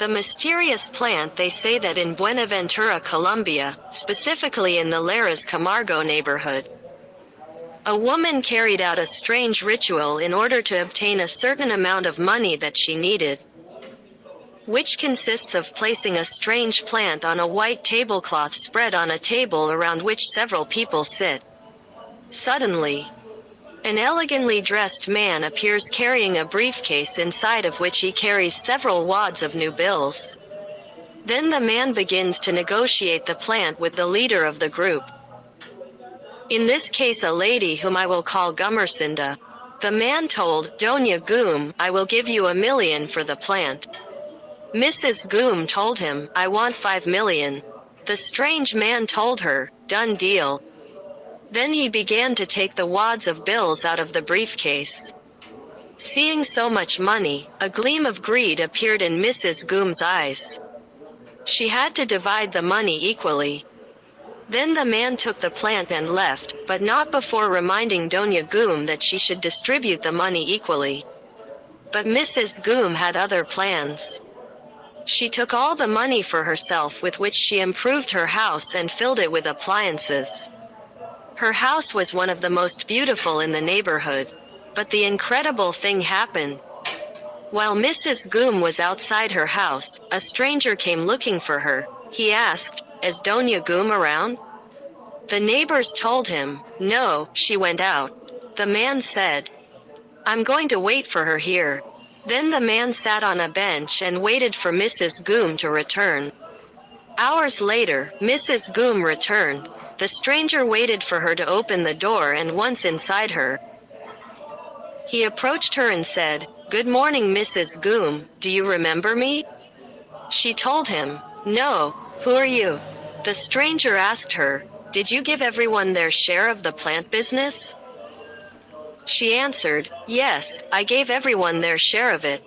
The mysterious plant. They say that in Buenaventura, Colombia, specifically in the Lares Camargo neighborhood, a woman carried out a strange ritual in order to obtain a certain amount of money that she needed, which consists of placing a strange plant on a white tablecloth spread on a table around which several people sit. Suddenly, an elegantly dressed man appears carrying a briefcase inside of which he carries several wads of new bills. Then the man begins to negotiate the plant with the leader of the group, in this case a lady whom I will call Gumersinda. The man told Doña Goom, "I will give you $1 million for the plant." Mrs. Goom told him, "I want $5 million." The strange man told her, "Done deal." Then he began to take the wads of bills out of the briefcase. Seeing so much money, a gleam of greed appeared in Mrs. Goom's eyes. She had to divide the money equally. Then the man took the plant and left, but not before reminding Doña Goom that she should distribute the money equally. But Mrs. Goom had other plans. She took all the money for herself, with which she improved her house and filled it with appliances. Her house was one of the most beautiful in the neighborhood. But the incredible thing happened. While Mrs. Goom was outside her house, a stranger came looking for her. He asked, "Is Doña Goom around?" The neighbors told him, "No, she went out." The man said, "I'm going to wait for her here." Then the man sat on a bench and waited for Mrs. Goom to return. Hours later, Mrs. Goom returned. The stranger waited for her to open the door, and once inside her, he approached her and said, "Good morning, Mrs. Goom, do you remember me?" She told him, "No, who are you?" The stranger asked her, "Did you give everyone their share of the plant business?" She answered, "Yes, I gave everyone their share of it."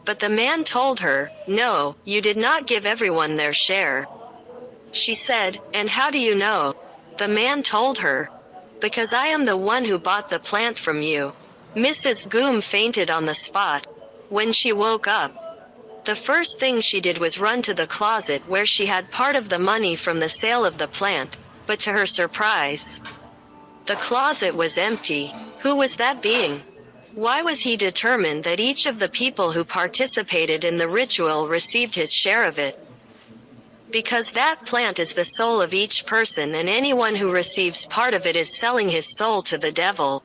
But the man told her, "No, you did not give everyone their share." She said, "And how do you know?" The man told her, "Because I am the one who bought the plant from you." Mrs. Goom fainted on the spot. When she woke up, the first thing she did was run to the closet where she had part of the money from the sale of the plant, but to her surprise, the closet was empty. Who was that being? Why was he determined that each of the people who participated in the ritual received his share of it? Because that plant is the soul of each person, and anyone who receives part of it is selling his soul to the devil.